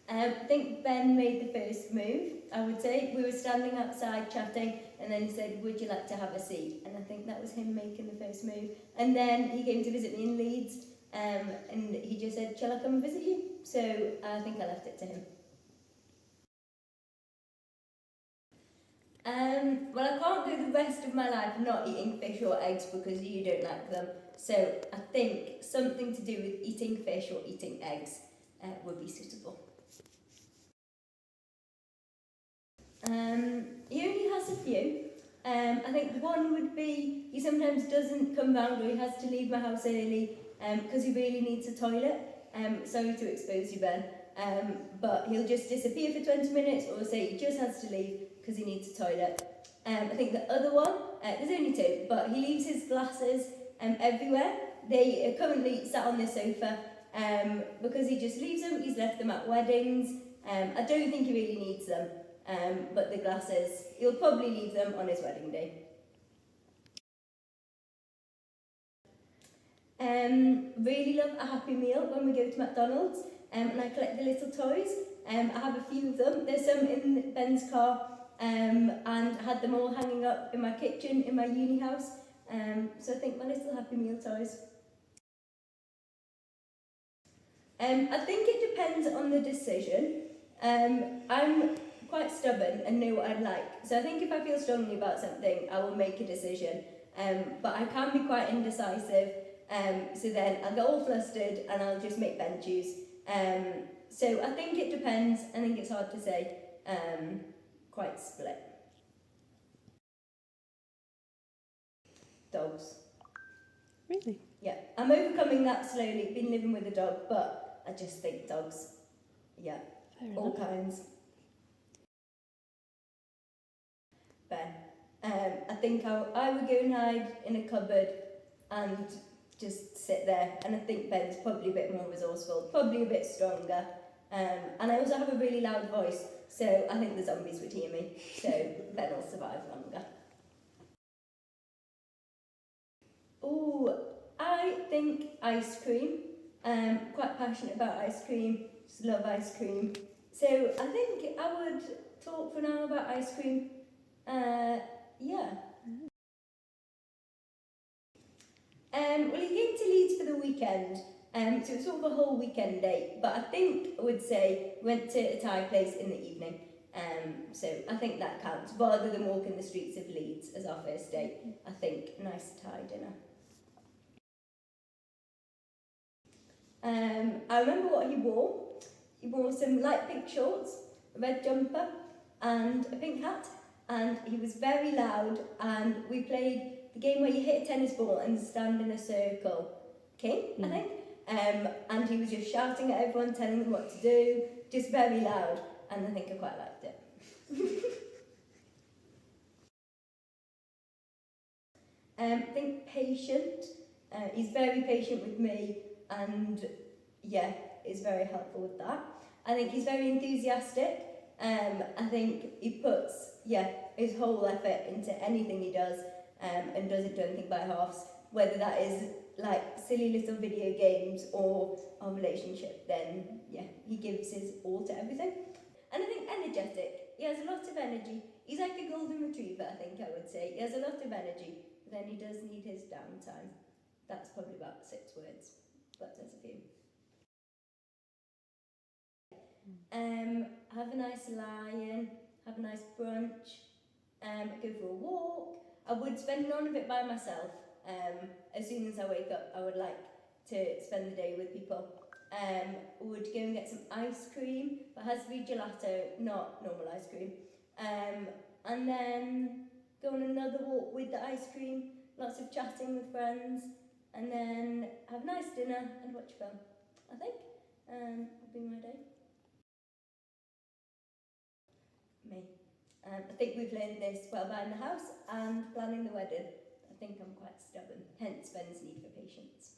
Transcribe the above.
I think Ben made the first move, I would say. We were standing outside chatting, and then he said, would you like to have a seat? And I think that was him making the first move. And then he came to visit me in Leeds, and he just said, shall I come and visit you? So I think I left it to him. Well, I can't go the rest of my life not eating fish or eggs because you don't like them. So I think something to do with eating fish or eating eggs would be suitable. He only has a few. I think one would be he sometimes doesn't come round or he has to leave my house early because he really needs a toilet. Sorry to expose you, Ben. But he'll just disappear for 20 minutes or say he just has to leave because he needs a toilet. I think the other one, there's only two, but he leaves his glasses everywhere. They are currently sat on the sofa because he just leaves them. He's left them at weddings. I don't think he really needs them. But the glasses, he'll probably leave them on his wedding day. Really love a Happy Meal when we go to McDonald's and I collect the little toys. I have a few of them. There's some in Ben's car and I had them all hanging up in my kitchen in my uni house. So I think my little Happy Meal toys. I think it depends on the decision. I'm quite stubborn and know what I'd like. So I think if I feel strongly about something, I will make a decision. But I can be quite indecisive. So then I'll get all flustered and I'll just make Ben choose. So I think it depends. I think it's hard to say. Quite split. Dogs. Really? Yeah, I'm overcoming that slowly. Been living with a dog, but I just think dogs. Yeah, all kinds. Ben. I think I would go and hide in a cupboard and just sit there. And I think Ben's probably a bit more resourceful, probably a bit stronger. And I also have a really loud voice, so I think the zombies would hear me. So Ben will survive longer. Oh, I think ice cream. Quite passionate about ice cream. Just love ice cream. So I think I would talk for now about ice cream. Yeah. Well, he came to Leeds for the weekend, so it was sort of a whole weekend day. But I think I would say went to a Thai place in the evening. So I think that counts, rather than walking the streets of Leeds as our first date. I think nice Thai dinner. I remember what he wore. He wore some light pink shorts, a red jumper, and a pink hat. And he was very loud, and we played the game where you hit a tennis ball and stand in a circle. King, I think. And he was just shouting at everyone, telling them what to do, just very loud, and I think I quite liked it. I think patient. He's very patient with me, and yeah, is very helpful with that. I think he's very enthusiastic. I think he puts his whole effort into anything he does, and doesn't do anything by halves. Whether that is like silly little video games or our relationship, then he gives his all to everything. And I think energetic. He has a lot of energy. He's like a golden retriever, I think I would say. He has a lot of energy, but then he does need his downtime. That's probably about 6 words, but there's a few. Have a nice lie-in, have a nice brunch, go for a walk. I would spend none of it by myself. As soon as I wake up, I would like to spend the day with people. Would go and get some ice cream, but it has to be gelato, not normal ice cream. And then go on another walk with the ice cream, lots of chatting with friends, and then have a nice dinner and watch a film. I think would be my day. Me. I think we've learned this while buying the house and planning the wedding. I think I'm quite stubborn, hence Ben's need for patience.